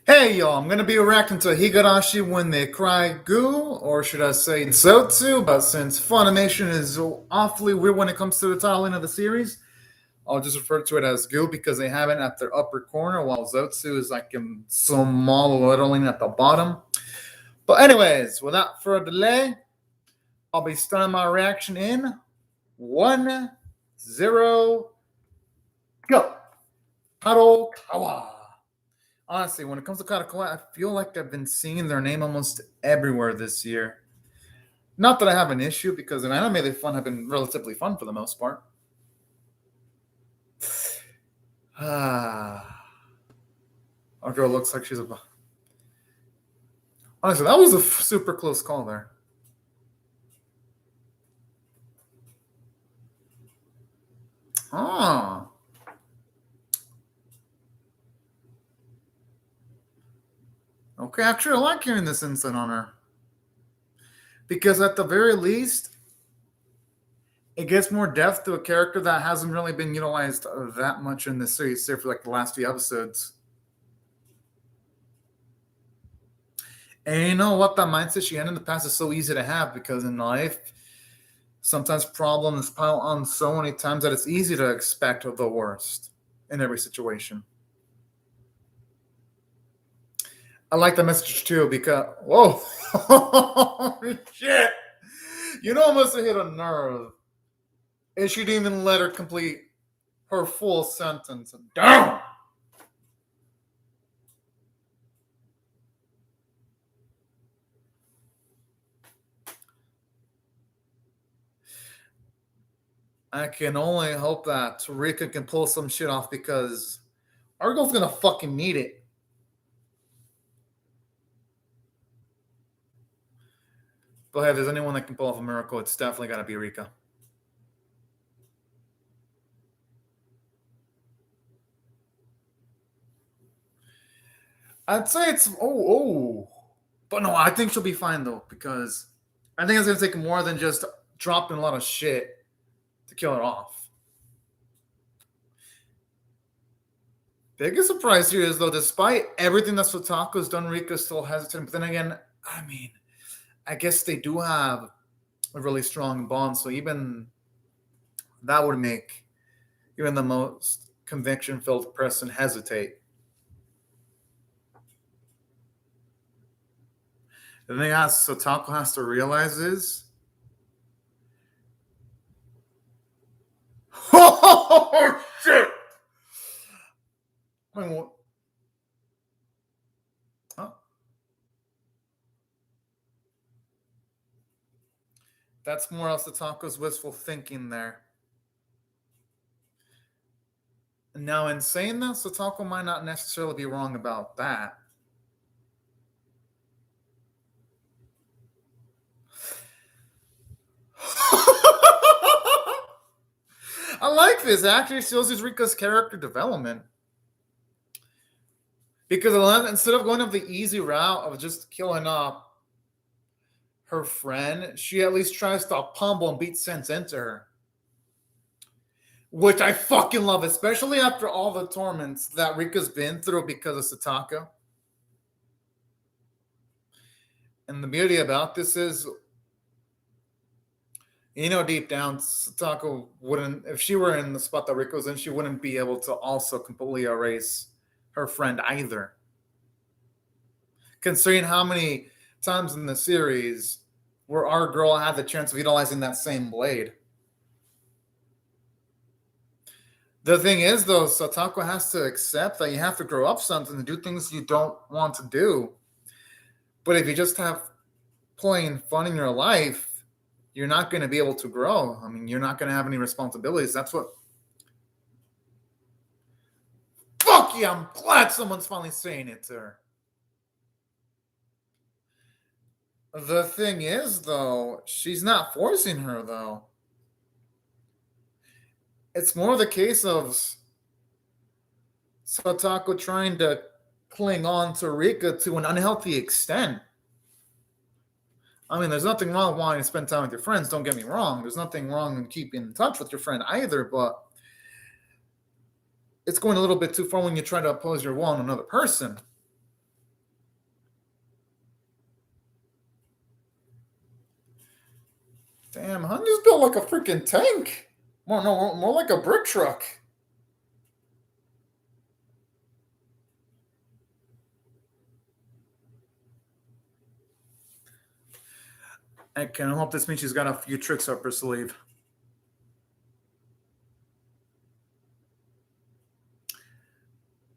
Hey y'all, I'm gonna be reacting to Higurashi when they cry GOU, or should I say SOTSU, but since Funimation is awfully weird when it comes to the titling of the series, I'll just refer to it as GOU because they have it at their upper corner, while SOTSU is like in small lettering at the bottom. But anyways, without further delay, I'll be starting my reaction in 1, 0, go! Kadokawa. Honestly, when it comes to Kadokawa, I feel like I've been seeing their name almost everywhere this year. Not that I have an issue, because in anime they have been relatively fun for the most part. Our girl looks like she's a... Honestly, that was a super close call there. Okay, actually, I like hearing this insight on her. Because at the very least, it gives more depth to a character that hasn't really been utilized that much in this series, say for like the last few episodes. And you know what? That mindset she had in the past is so easy to have, because in life, sometimes problems pile on so many times that it's easy to expect the worst in every situation. I like the message too, because whoa, shit! You know, I must have hit a nerve, and she didn't even let her complete her full sentence. Damn! I can only hope that Rika can pull some shit off, because our girl's gonna fucking need it. But hey, if there's anyone that can pull off a miracle, it's definitely gotta be Rika. I'd say it's but no, I think she'll be fine though, because I think it's gonna take more than just dropping a lot of shit to kill her off. Biggest surprise here is though, despite everything that Sotaku's done, Rika's still hesitant. But then again, I mean, I guess they do have a really strong bond, so even that would make even the most conviction-filled person hesitate. The thing that Sotaku has to realize is, oh shit! I mean, what? Huh? That's more else Sotaku's wistful thinking there. Now, in saying that, Sotaku might not necessarily be wrong about that. I like this. It actually shows his Rika's character development. Because instead of going up the easy route of just killing off her friend, she at least tries to pummel and beat sense into her. Which I fucking love, especially after all the torments that Rika's been through because of Sataka. And the beauty about this is, you know, deep down, Sataka wouldn't, if she were in the spot that Rika was in, she wouldn't be able to also completely erase her friend either. Considering how many times in the series where our girl had the chance of utilizing that same blade. The thing is, though, Sataka has to accept that you have to grow up something and do things you don't want to do. But if you just have plain fun in your life, you're not going to be able to grow. I mean, you're not going to have any responsibilities. That's what... Fuck yeah, I'm glad someone's finally saying it to her. The thing is, though, she's not forcing her, though. It's more the case of Satako trying to cling on to Rika to an unhealthy extent. I mean, there's nothing wrong with wanting to spend time with your friends, don't get me wrong. There's nothing wrong in keeping in touch with your friend either, but it's going a little bit too far when you try to oppose your will on another person. Damn, Honda's built like a freaking tank. More like a brick truck. I can hope this means she's got a few tricks up her sleeve.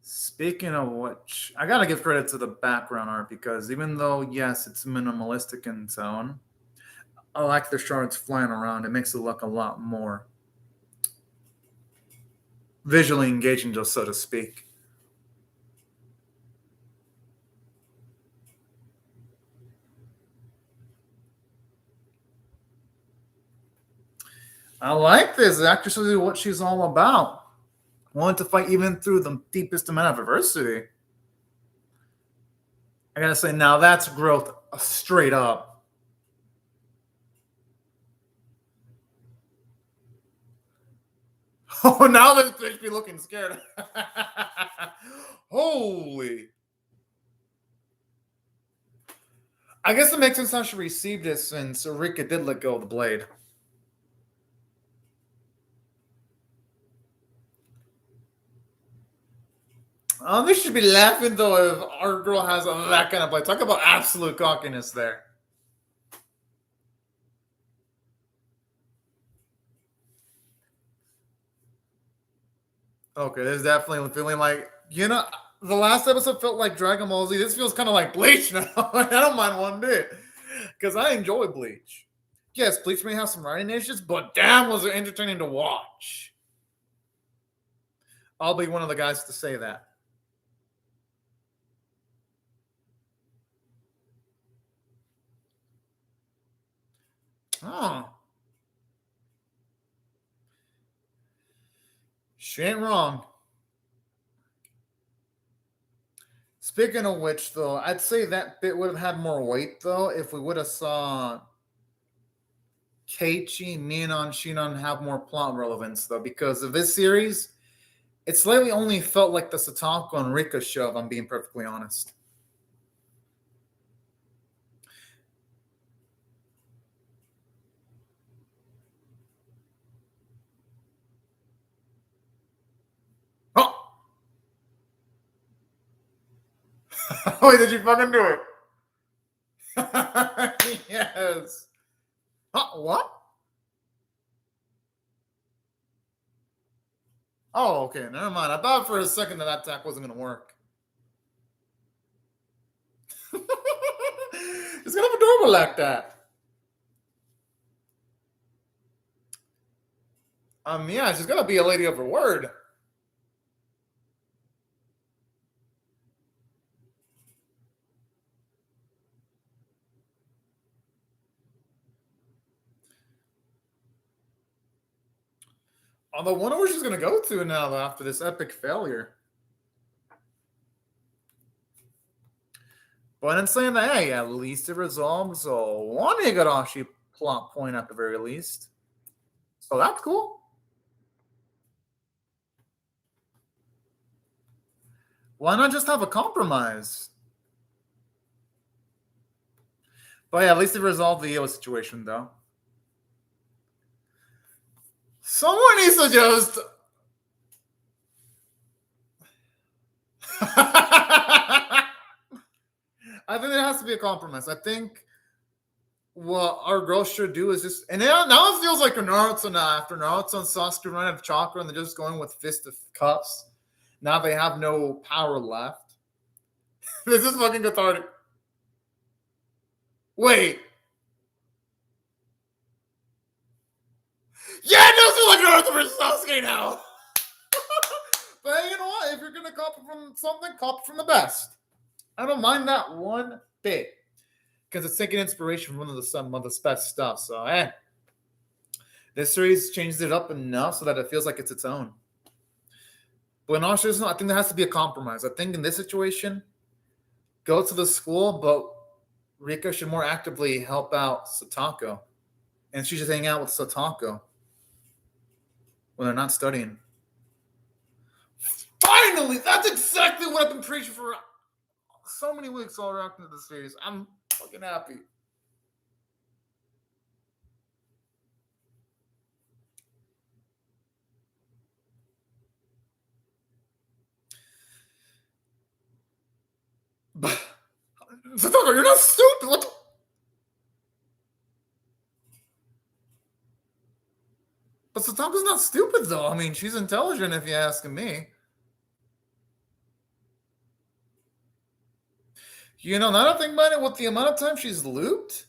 Speaking of which, I gotta give credit to the background art because even though, yes, it's minimalistic in tone, I like the shards flying around. It makes it look a lot more visually engaging, just so to speak. I like this. It actually shows you what she's all about. Wanted to fight even through the deepest amount of adversity. I gotta say, now that's growth straight up. Oh, now this bitch be looking scared. Holy. I guess it makes sense how she received it since Rika did let go of the blade. They should be laughing though if our girl has that kind of blade. Talk about absolute cockiness there. Okay, there's definitely feeling like, the last episode felt like Dragon Ball Z. This feels kind of like Bleach now. I don't mind one bit because I enjoy Bleach. Yes, Bleach may have some writing issues, but damn, was it entertaining to watch. I'll be one of the guys to say that. Oh, she ain't wrong. Speaking of which, though, I'd say that bit would have had more weight, though, if we would have saw Keiichi, Minon, Shinon have more plot relevance, though, because of this series, it slightly only felt like the Satako and Rika show, if I'm being perfectly honest. Oh! Wait, did you fucking do it? Yes. Huh, what? Oh, okay, never mind. I thought for a second that attack wasn't going to work. It's kind of adorable like that. Yeah, she's gonna be a lady of her word. Although, I wonder where she's gonna go to now though, after this epic failure. But in saying that, hey, at least it resolves one Higurashi plot point at the very least. So that's cool. Why not just have a compromise? But yeah, at least it resolved the Io situation though. Someone needs to just. I think there has to be a compromise. I think what our girls should do is just, and now it feels like a Naruto now. After Naruto and Sasuke run out of chakra and they're just going with Fist of Cups. Now they have no power left. This is fucking cathartic. Wait. Yeah, it does feel like Naruto versus Sasuke now. But hey, you know what? If you're gonna copy from something, copy from the best. I don't mind that one bit because it's taking inspiration from some of the best stuff. So, this series changed it up enough so that it feels like it's its own. But in all seriousness, I think there has to be a compromise. I think in this situation, go to the school, but Rika should more actively help out Satako. And she should hang out with Satako when they're not studying. Finally! That's exactly what I've been preaching for so many weeks all around into the series. I'm fucking happy. younger. You're not stupid. What the? But Satako's not stupid, though. I mean, she's intelligent if you're asking me. You know, now that I think about it, with the amount of time she's looped,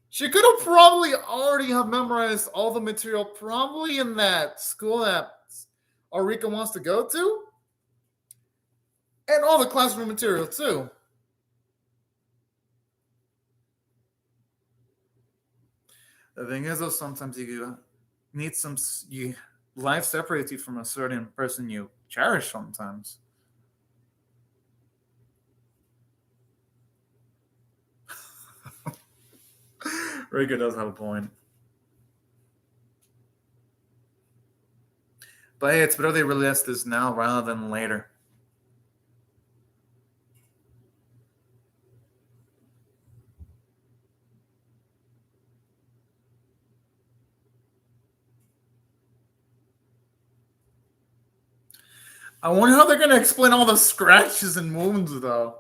she could have probably already have memorized all the material probably in that school that Arika wants to go to. And all the classroom material, too. The thing is, though, sometimes you need some... life separates you from a certain person you cherish sometimes. Rika does have a point. But hey, it's better they release this now rather than later. I wonder how they're going to explain all the scratches and wounds, though.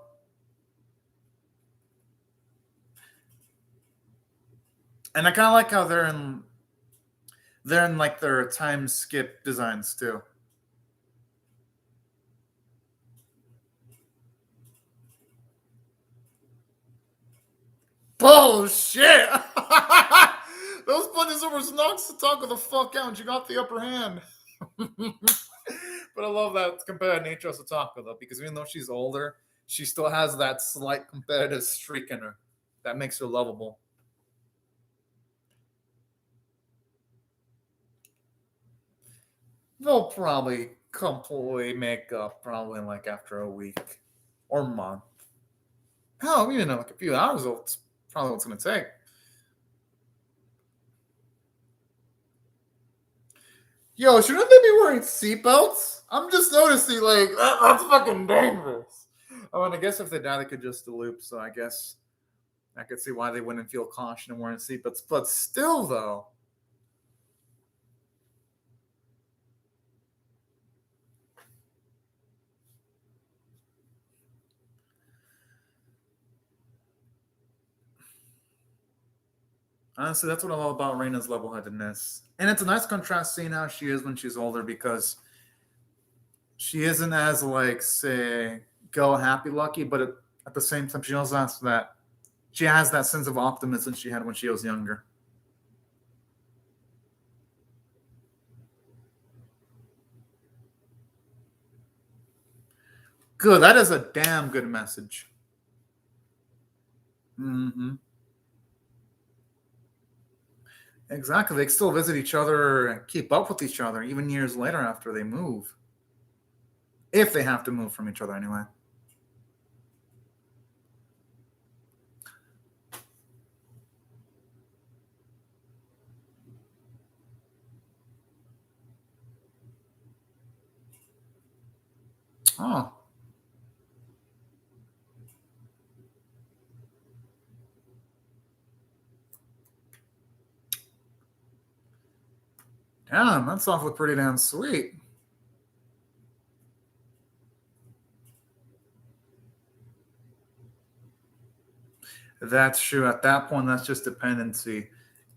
And I kind of like how they're in like their time skip designs too. Bullshit! Those punches over knocks Sataka the fuck out, and she got the upper hand. But I love that competitive nature of Sataka, though, because even though she's older, she still has that slight competitive streak in her that makes her lovable. They'll probably completely make up, probably like after a week or month. Hell, even in like a few hours, it's probably what it's going to take. Yo, shouldn't they be wearing seatbelts? I'm just noticing, like, that's fucking dangerous. Oh, and I guess if they die, they could just loop, so I guess I could see why they wouldn't feel caution in wearing seatbelts. But still, though. Honestly, that's what I love about Reina's level-headedness. And it's a nice contrast seeing how she is when she's older, because she isn't as, like, say, go happy-lucky, but at the same time, she also has that, she has that sense of optimism she had when she was younger. Good, that is a damn good message. Mm-hmm. Exactly. They still visit each other and keep up with each other even years later after they move. If they have to move from each other anyway. Oh. Damn, that's awfully pretty damn sweet. That's true. At that point, that's just dependency.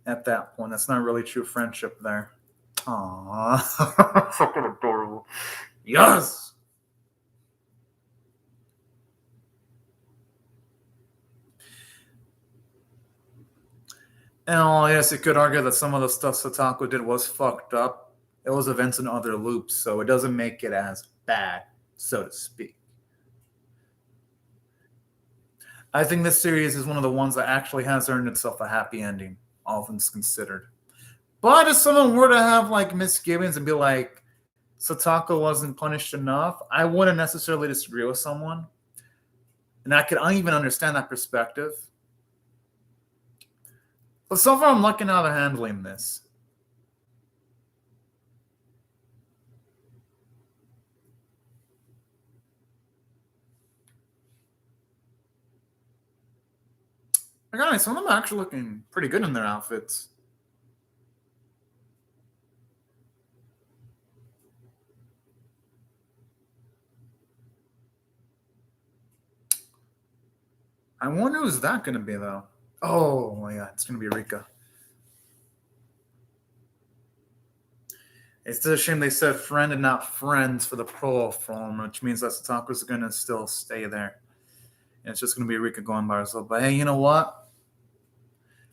At that point, that's not really true friendship there. Aww. Fucking adorable. Yes! And oh, yes, you could argue that some of the stuff Satako did was fucked up. It was events in other loops, so it doesn't make it as bad, so to speak. I think this series is one of the ones that actually has earned itself a happy ending, all things considered. But if someone were to have like misgivings and be like, Satako wasn't punished enough, I wouldn't necessarily disagree with someone. And I could even understand that perspective. But so far, I'm liking how they're handling this. I gotta say, some of them are actually looking pretty good in their outfits. I wonder who's that going to be, though. Oh, my God. It's going to be Rika. It's a shame they said friend and not friends for the pro form, which means that Sataku's going to still stay there. And it's just going to be Rika going by herself. But hey, you know what?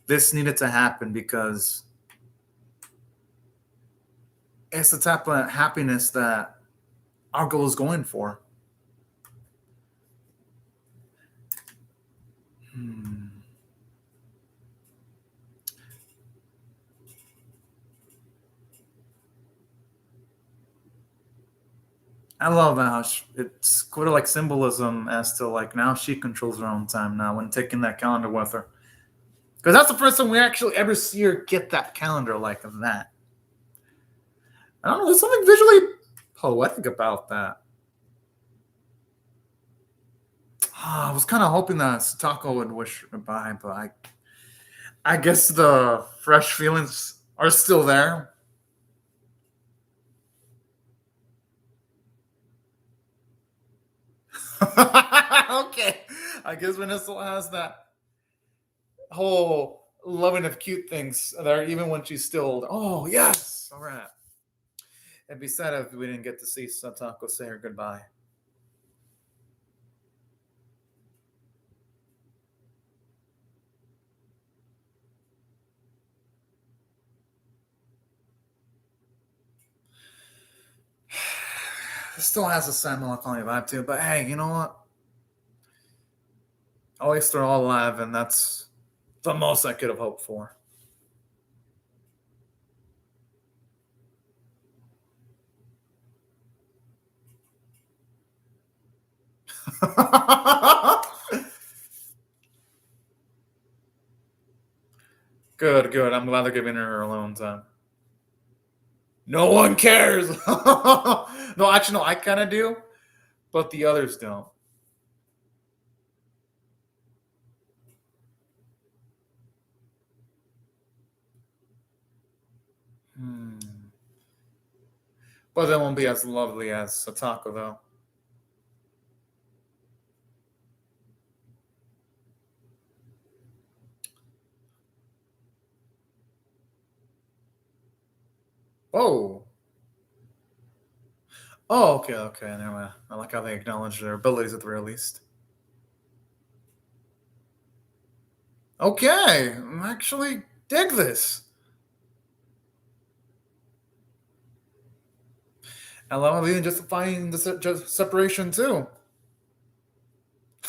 This needed to happen because it's the type of happiness that our goal is going for. I love how it's sort of like symbolism as to like now she controls her own time now when taking that calendar with her. Because that's the first time we actually ever see her get that calendar like that. I don't know, there's something visually poetic about that. I was kind of hoping that Satako would wish her goodbye, but I guess the fresh feelings are still there. Okay. I guess Vanessa has that whole loving of cute things there, even when she's still old. Oh, yes. All right. It'd be sad if we didn't get to see Satako say her goodbye. It still has a sad melancholy vibe too, but hey, you know what? At least they're all alive, and that's the most I could have hoped for. Good, good. I'm glad they're giving her alone time. No one cares. No, actually, no, I kind of do, but the others don't. Hmm. But they won't be as lovely as Satako, though. Oh. Oh, okay, okay. Anyway, I like how they acknowledge their abilities at the very least. Okay, I actually dig this. I love even justifying the separation too.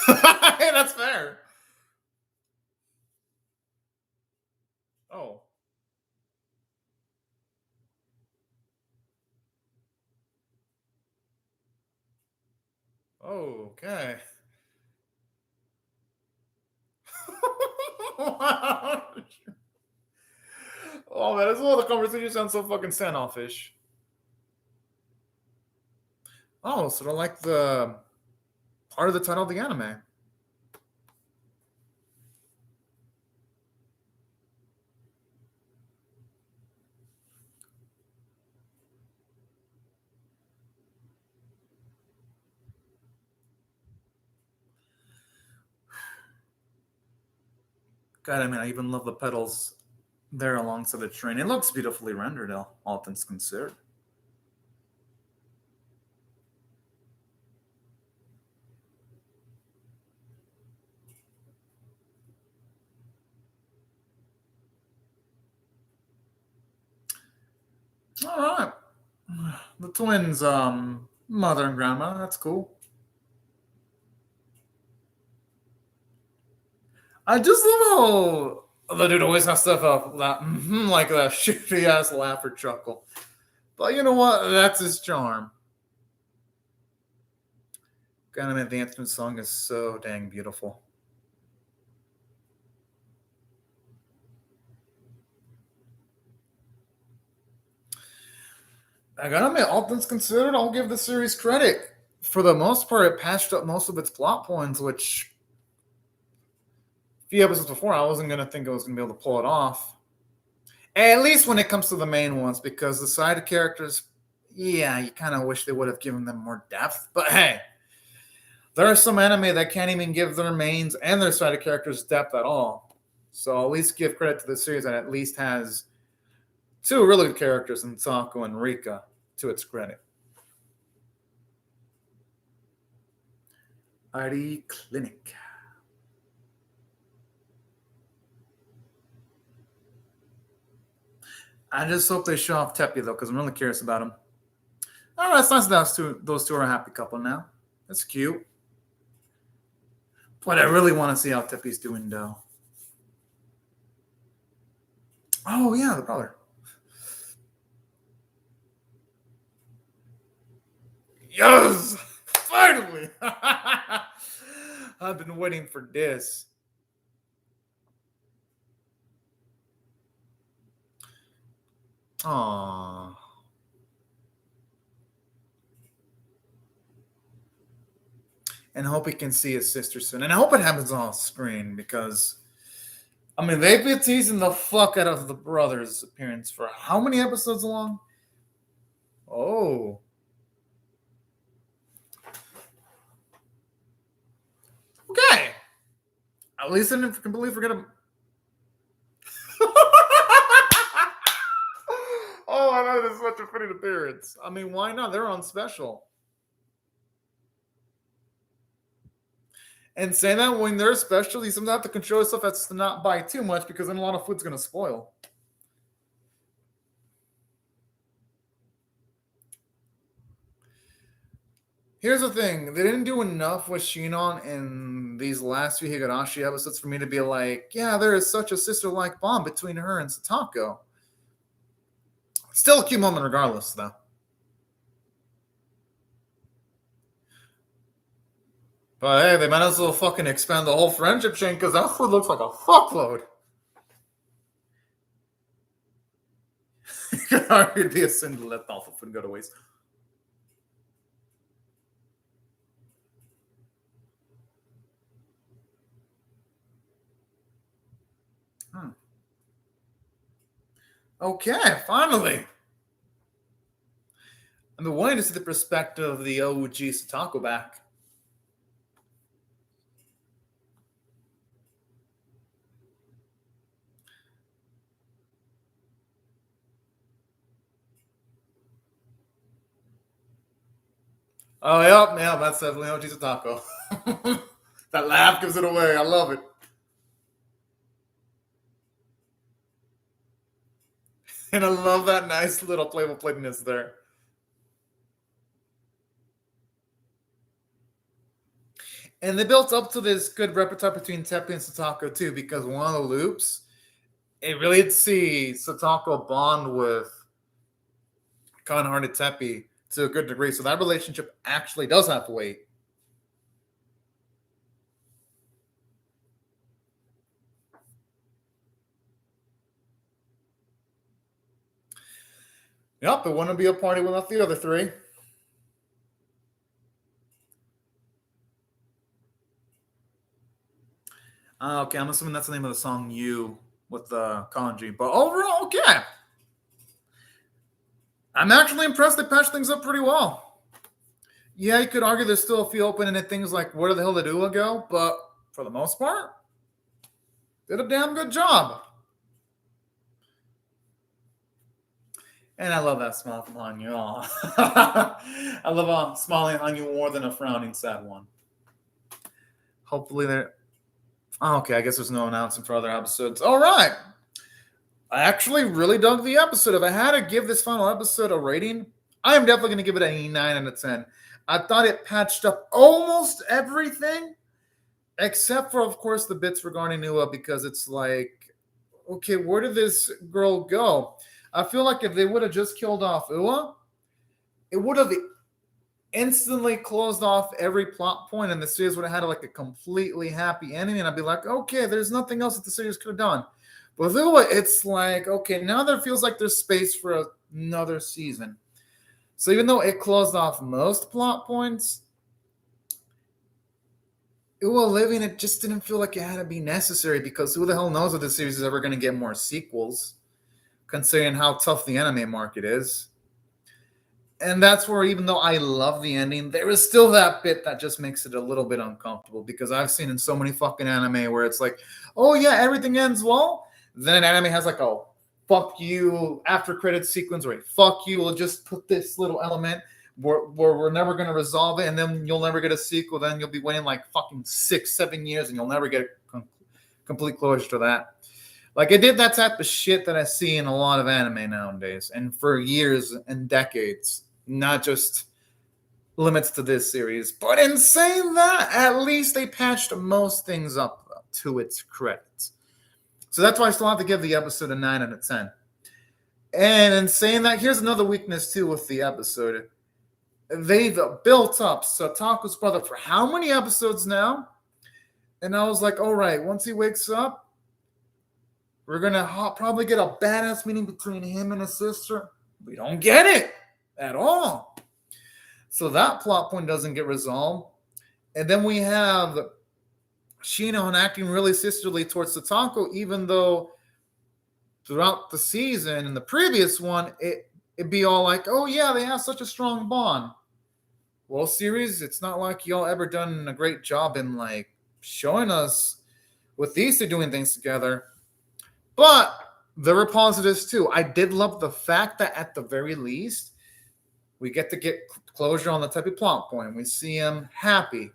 Hey, that's fair. Oh, oh, okay. Oh man, this whole the conversation sounds so fucking standoffish. Oh, sort of like the part of the title of the anime. God, I mean, I even love the petals there alongside the train. It looks beautifully rendered, all things considered. All right, the twins, mother and grandma. That's cool. I just love how the dude always has stuff up like a shitty ass laugh or chuckle. But you know what? That's his charm. God, I mean, the anthem song is so dang beautiful. I gotta admit, all things considered, I'll give the series credit. For the most part, it patched up most of its plot points, which a few episodes before, I wasn't gonna think I was gonna be able to pull it off. At least when it comes to the main ones, because the side characters, yeah, you kind of wish they would have given them more depth. But hey, There are some anime that can't even give their mains and their side characters depth at all. So at least give credit to the series that at least has two really good characters in Taco and Rika, to its credit. Ari Clinic. I just hope they show off Teppy, though, because I'm really curious about him. All right, it's nice that those two are a happy couple now. That's cute. But I really want to see how Teppy's doing, though. Oh, yeah, the brother. Yes! Finally! I've been waiting for this. Aww. And I hope he can see his sister soon. And I hope it happens off screen because, I mean, they've been teasing the fuck out of the brother's appearance for how many episodes long? Oh. Okay. At least I didn't completely forget him. Oh, I know, this is such a fitting appearance. I mean, why not? They're on special. And saying that when they're special, you sometimes have to control yourself as to not buy too much because then a lot of food's going to spoil. Here's the thing. They didn't do enough with Shinon in these last few Higurashi episodes for me to be like, yeah, there is such a sister-like bond between her and Satako. Still a cute moment regardless, though. But hey, they might as well fucking expand the whole friendship chain because that food looks like a fuckload. It'd be a sin to let alpha food go to waste. Okay, finally. I've been waiting to see the perspective of the OG Satako back. Oh, yeah, that's definitely OG Satako. That laugh gives it away. I love it. And I love that nice little playful plainness there. And they built up to this good repertoire between Teppy and Satako too, because one of the loops, it really did see Satako bond with kind-hearted Teppy to a good degree. So that relationship actually does have weight. Yep, it wouldn't be a party without the other three. Okay, I'm assuming that's the name of the song "You" with the kanji. But overall, okay. I'm actually impressed they patched things up pretty well. Yeah, you could argue there's still a few open-ended things like where the hell did Ua go? But for the most part, did a damn good job. And I love that smile from Hanyu. I love smiling Hanyu more than a frowning sad one. Hopefully they're... Oh, okay, I guess there's no announcement for other episodes. All right. I actually really dug the episode. If I had to give this final episode a rating, I am definitely going to give it a 9 out of 10. I thought it patched up almost everything, except for, of course, the bits regarding Ua, because it's like, okay, where did this girl go? I feel like if they would have just killed off Ua, it would have instantly closed off every plot point, and the series would have had like a completely happy ending, and I'd be like, okay, there's nothing else that the series could have done. But with Ua, it's like, okay, now there feels like there's space for another season. So even though it closed off most plot points, Ua living, it just didn't feel like it had to be necessary, because who the hell knows if the series is ever going to get more sequels, considering how tough the anime market is. And that's where, even though I love the ending, there is still that bit that just makes it a little bit uncomfortable, because I've seen in so many fucking anime where it's like, oh yeah, everything ends well. Then an anime has like a fuck you after credits sequence, or a fuck you, we'll just put this little element where we're never going to resolve it, and then you'll never get a sequel. Then you'll be waiting like fucking 6-7 years, and you'll never get complete closure to that. Like, I did that type of shit that I see in a lot of anime nowadays, and for years and decades. Not just limits to this series. But in saying that, at least they patched most things up to its credits. So that's why I still have to give the episode a 9 out of 10. And in saying that, here's another weakness too with the episode. They've built up Satako's brother for how many episodes now? And I was like, all right, once he wakes up, we're going to probably get a badass meeting between him and his sister. We don't get it at all. So that plot point doesn't get resolved. And then we have Shino acting really sisterly towards Satako, even though throughout the season, in the previous one, it'd be all like, oh yeah, they have such a strong bond. Well, series, it's not like y'all ever done a great job in like showing us with these two doing things together. But there were positives too. I did love the fact that at the very least, we get to get closure on the type of plot point. We see him happy.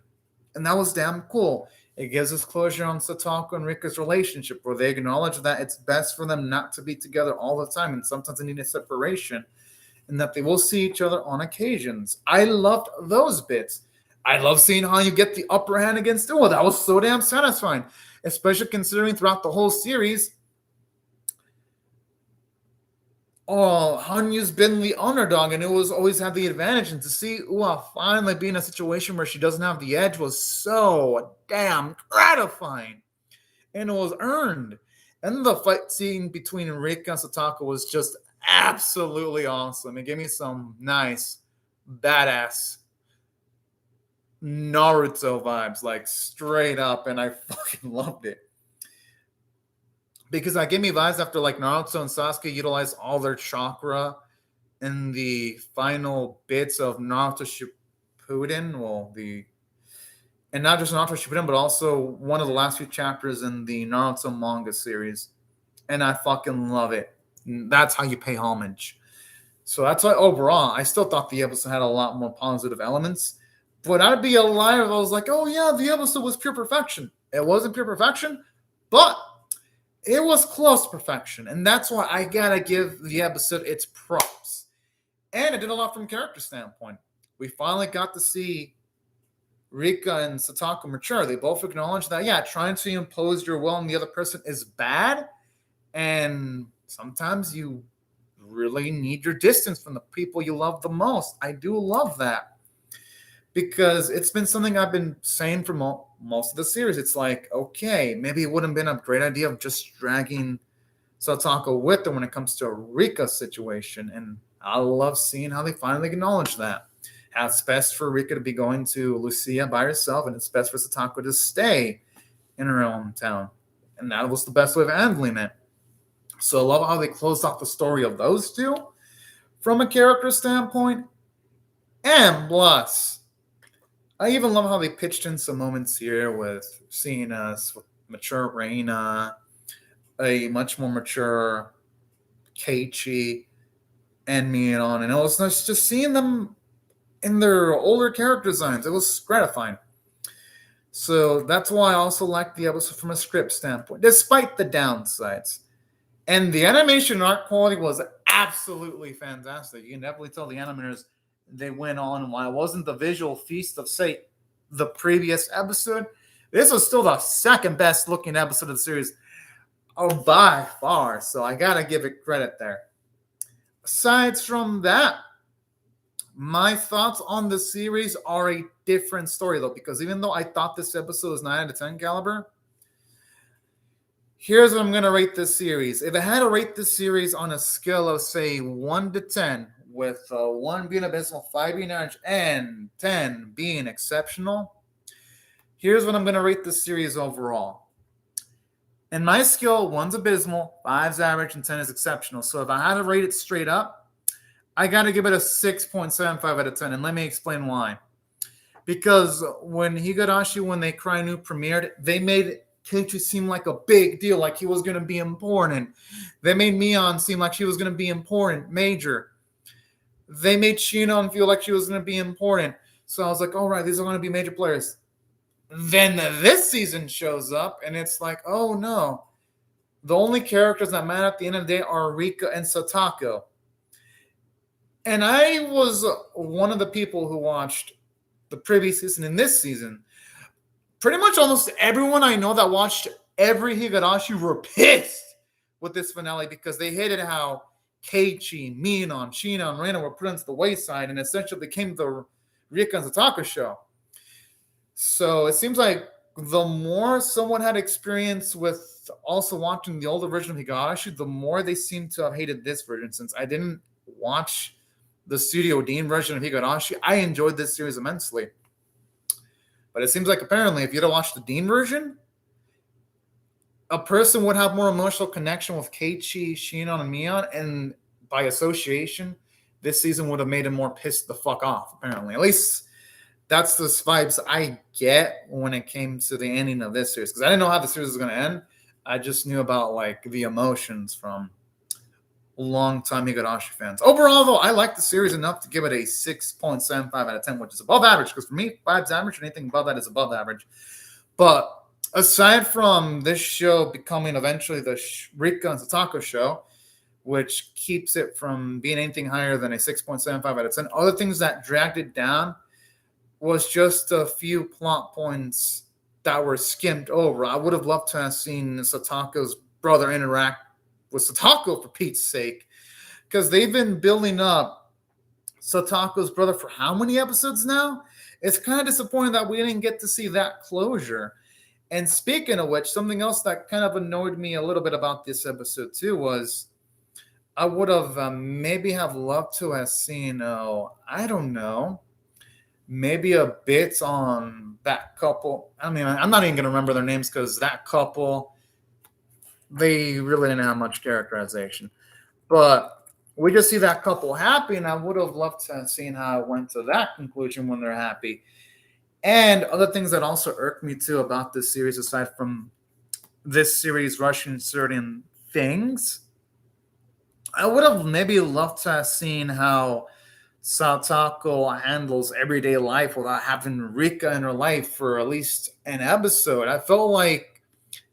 And that was damn cool. It gives us closure on Satako and Rika's relationship, where they acknowledge that it's best for them not to be together all the time, and sometimes they need a separation, and that they will see each other on occasions. I loved those bits. I love seeing how you get the upper hand against Ua. That was so damn satisfying, especially considering throughout the whole series, Hanyu's been the underdog, and it was always had the advantage. And to see Ua finally be in a situation where she doesn't have the edge was so damn gratifying. And it was earned. And the fight scene between Rika and Satako was just absolutely awesome. It gave me some nice, badass Naruto vibes, like straight up, and I fucking loved it. Because that gave me vibes after like Naruto and Sasuke utilized all their chakra in the final bits of Naruto Shippuden. And not just Naruto Shippuden, but also one of the last few chapters in the Naruto manga series. And I fucking love it. That's how you pay homage. So that's why overall, I still thought the episode had a lot more positive elements. But I'd be a liar if I was like, oh yeah, the episode was pure perfection. It wasn't pure perfection, but it was close to perfection, and that's why I gotta give the episode its props. And it did a lot from a character standpoint. We finally got to see Rika and Satako mature. They both acknowledge that, yeah, trying to impose your will on the other person is bad, and sometimes you really need your distance from the people you love the most. I do love that, because it's been something I've been saying for most of the series. It's like, okay, maybe it wouldn't have been a great idea of just dragging Satako with them when it comes to a Rika situation. And I love seeing how they finally acknowledge that. How it's best for Rika to be going to Lucia by herself, and it's best for Satako to stay in her own town. And that was the best way of handling it. So I love how they closed off the story of those two from a character standpoint. And plus, I even love how they pitched in some moments here with seeing us with mature Reina, a much more mature Keiichi, and Mion. And it was nice just seeing them in their older character designs. It was gratifying. So that's why I also like the episode from a script standpoint, despite the downsides. And the animation art quality was absolutely fantastic. You can definitely tell the animators, they went on, and while it wasn't the visual feast of, say, the previous episode, this was still the second best looking episode of the series, by far. So I gotta give it credit there. Aside from that, my thoughts on the series are a different story, though, because even though I thought this episode was 9 out of 10 caliber, here's what I'm going to rate this series. If I had to rate this series on a scale of, say, 1 to 10, with 1 being abysmal, 5 being average, and 10 being exceptional, here's what I'm going to rate this series overall. In my scale, 1's abysmal, 5's average, and 10 is exceptional. So if I had to rate it straight up, I got to give it a 6.75 out of 10, and let me explain why. Because when Higurashi, when they Cry New premiered, they made Keiichi seem like a big deal, like he was going to be important. They made Mion seem like she was going to be important, major. They made Shinon feel like she was going to be important. So I was like, all right, these are going to be major players. Then this season shows up, and it's like, oh no. The only characters that matter at the end of the day are Rika and Satako. And I was one of the people who watched the previous season and this season. Pretty much almost everyone I know that watched every Higurashi were pissed with this finale because they hated how Keiichi, Minon, Shinon, and Reina were put into the wayside and essentially became the Rika and Sataka show. So it seems like the more someone had experience with also watching the older version of Higurashi, the more they seem to have hated this version. Since I didn't watch the Studio Dean version of Higurashi, I enjoyed this series immensely. But it seems like apparently if you don't watch the Dean version, a person would have more emotional connection with Keiichi, Shinon, and Mion, and by association, this season would have made him more pissed the fuck off, apparently. At least that's the vibes I get when it came to the ending of this series. Because I didn't know how the series was going to end. I just knew about like the emotions from long-time Higurashi fans. Overall, though, I like the series enough to give it a 6.75 out of 10, which is above average. Because for me, 5's average. Anything above that is above average. But aside from this show becoming eventually the Rika and Satako show, which keeps it from being anything higher than a 6.75 out of 10, other things that dragged it down was just a few plot points that were skimmed over. I would have loved to have seen Satako's brother interact with Satako for Pete's sake, because they've been building up Satako's brother for how many episodes now? It's kind of disappointing that we didn't get to see that closure. And speaking of which, something else that kind of annoyed me a little bit about this episode too was I would have maybe have loved to have seen, I don't know, maybe a bit on that couple. I mean, I'm not even going to remember their names because that couple, they really didn't have much characterization. But we just see that couple happy, and I would have loved to have seen how it went to that conclusion when they're happy. And other things that also irked me too about this series, aside from this series rushing certain things, I would have maybe loved to have seen how Satako handles everyday life without having Rika in her life for at least an episode. I felt like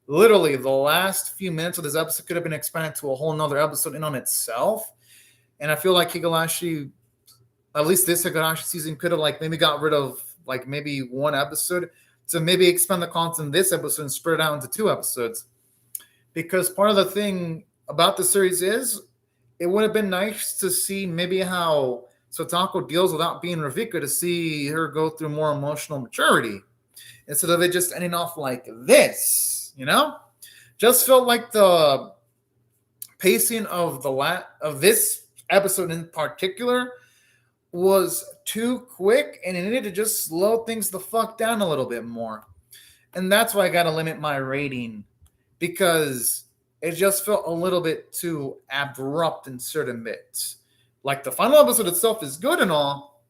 literally the last few minutes of this episode could have been expanded to a whole nother episode in on itself. And I feel like Higurashi, at least this Higurashi season, could have like maybe got rid of like maybe one episode to maybe expand the content in this episode and spread it out into 2 episodes. Because part of the thing about the series is it would have been nice to see maybe how Satako deals without being Ravika, to see her go through more emotional maturity instead of it just ending off like this, you know? Just felt like the pacing of of this episode in particular was too quick, and it needed to just slow things the fuck down a little bit more. And that's why I got to limit my rating, because it just felt a little bit too abrupt in certain bits. Like the final episode itself is good and all,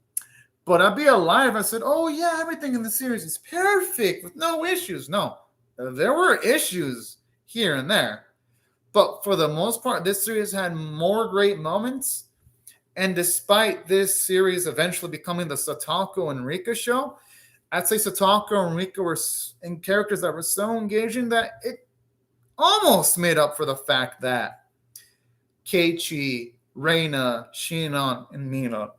but I'd be alive. I said, oh yeah, everything in the series is perfect with no issues. No, there were issues here and there. But for the most part, this series had more great moments. And despite this series eventually becoming the Satako and Rika show, I'd say Satako and Rika were in characters that were so engaging that it almost made up for the fact that Keiichi, Reina, Shinon, and Mina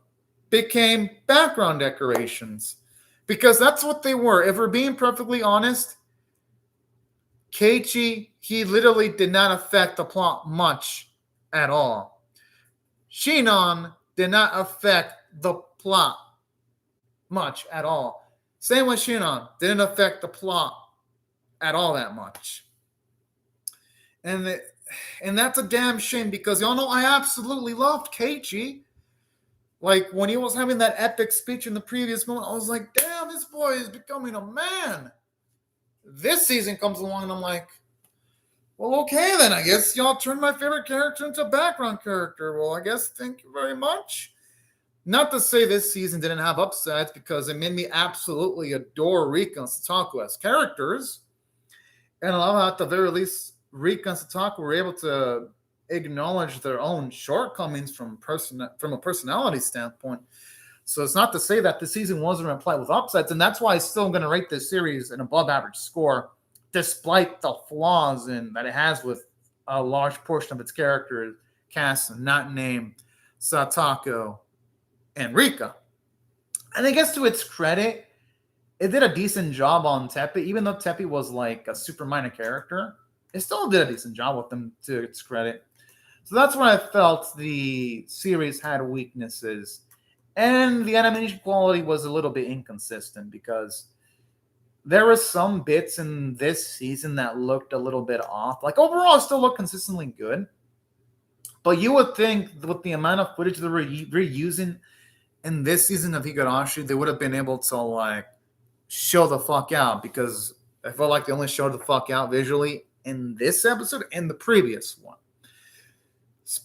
became background decorations. Because that's what they were. If we're being perfectly honest, Keiichi, he literally did not affect the plot much at all. Shinon did not affect the plot much at all. Same with Shinon, didn't affect the plot at all that much. And that's a damn shame, because y'all know I absolutely loved Keiichi. Like when he was having that epic speech in the previous moment, I was like, damn, this boy is becoming a man. This season comes along and I'm like, Well, okay then. I guess y'all turned my favorite character into a background character. Well, I guess thank you very much. Not to say this season didn't have upsides, because it made me absolutely adore Rika and Satako as characters. And I love how, at the very least, Rika and Satako were able to acknowledge their own shortcomings from a personality standpoint. So it's not to say that the season wasn't replete with upsets, and that's why I'm still going to rate this series an above average score, despite the flaws that it has with a large portion of its character cast, not named Satako and Rika. And I guess to its credit, it did a decent job on Teppei, even though Teppei was like a super minor character. It still did a decent job with them, to its credit. So that's where I felt the series had weaknesses. And the animation quality was a little bit inconsistent, because there were some bits in this season that looked a little bit off. Like, overall, it still looked consistently good. But you would think with the amount of footage they were reusing in this season of Higurashi, they would have been able to, like, show the fuck out, because I felt like they only showed the fuck out visually in this episode and the previous one.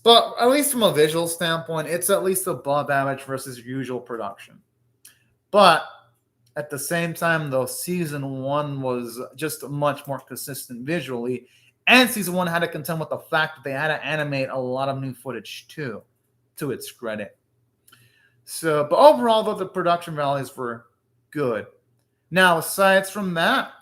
But at least from a visual standpoint, it's at least above average versus usual production. But at the same time, though, season 1 was just much more consistent visually, and season 1 had to contend with the fact that they had to animate a lot of new footage too, to its credit. So, but overall, though, the production values were good. Now, aside from that,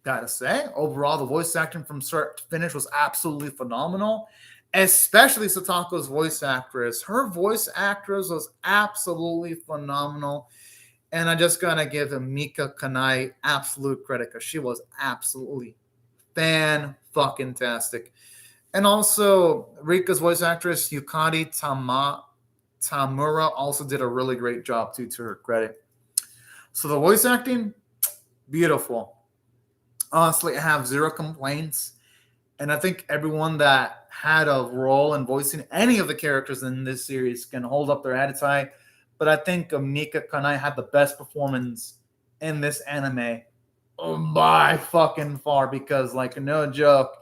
gotta say, overall, the voice acting from start to finish was absolutely phenomenal, especially Satako's voice actress. Her voice actress was absolutely phenomenal, and I just gotta give Mika Kanai absolute credit, because she was absolutely fan-fucking-tastic. And also, Rika's voice actress, Yukari Tamura, also did a really great job, too, to her credit. So the voice acting, beautiful. Honestly, I have zero complaints. And I think everyone that had a role in voicing any of the characters in this series can hold up their heads high. But I think Mika Kanai had the best performance in this anime by fucking far, because, like, no joke,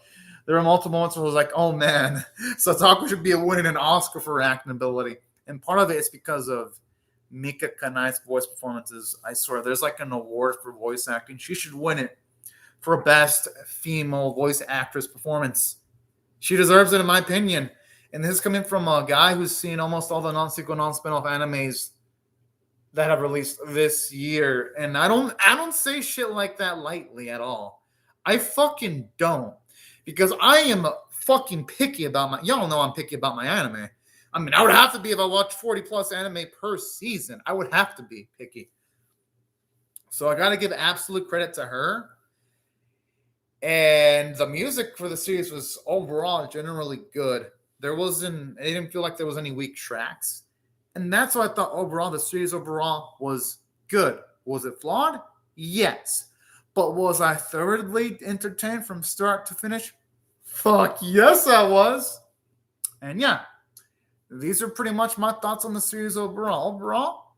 there were multiple moments where I was like, oh man, Satako should be winning an Oscar for acting ability. And part of it is because of Mika Kanai's voice performances. I swear, there's like an award for voice acting. She should win it for best female voice actress performance. She deserves it, in my opinion. And this is coming from a guy who's seen almost all the non-sequel, non-spinoff animes that have released this year. And I don't say shit like that lightly at all. I fucking don't. Because I am fucking picky about my... Y'all know I'm picky about my anime. I mean, I would have to be if I watch 40 plus anime per season. I would have to be picky. So I got to give absolute credit to her. And the music for the series was overall generally good. It didn't feel like there was any weak tracks. And that's why I thought overall the series overall was good. Was it flawed? Yes. But was I thoroughly entertained from start to finish? Fuck yes, I was. And yeah, these are pretty much my thoughts on the series overall. Overall,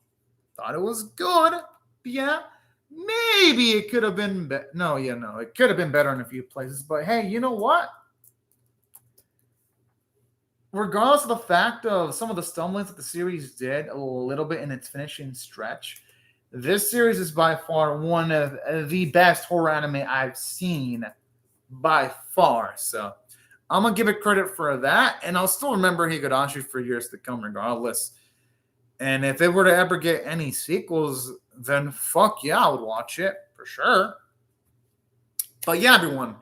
thought it was good. Yeah, maybe it could have been better. It could have been better in a few places. But hey, you know what? Regardless of the fact of some of the stumblings that the series did a little bit in its finishing stretch, this series is by far one of the best horror anime I've seen by far. So I'm going to give it credit for that, and I'll still remember Higurashi for years to come regardless. And if it were to ever get any sequels, then fuck yeah, I would watch it for sure. But yeah, everyone,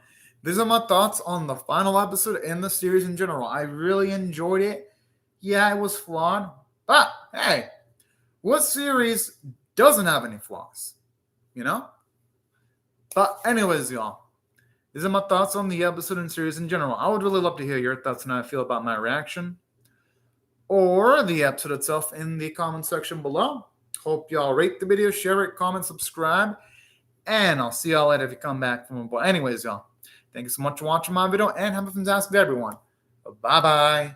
these are my thoughts on the final episode and the series in general. I really enjoyed it. Yeah, it was flawed, but hey, what series doesn't have any flaws? You know? But anyways, y'all, these are my thoughts on the episode and series in general. I would really love to hear your thoughts and how I feel about my reaction or the episode itself in the comment section below. Hope y'all rate the video, share it, comment, subscribe, and I'll see y'all later if you come back from it. But anyways, y'all, thank you so much for watching my video, and have a fantastic day, everyone. Bye-bye.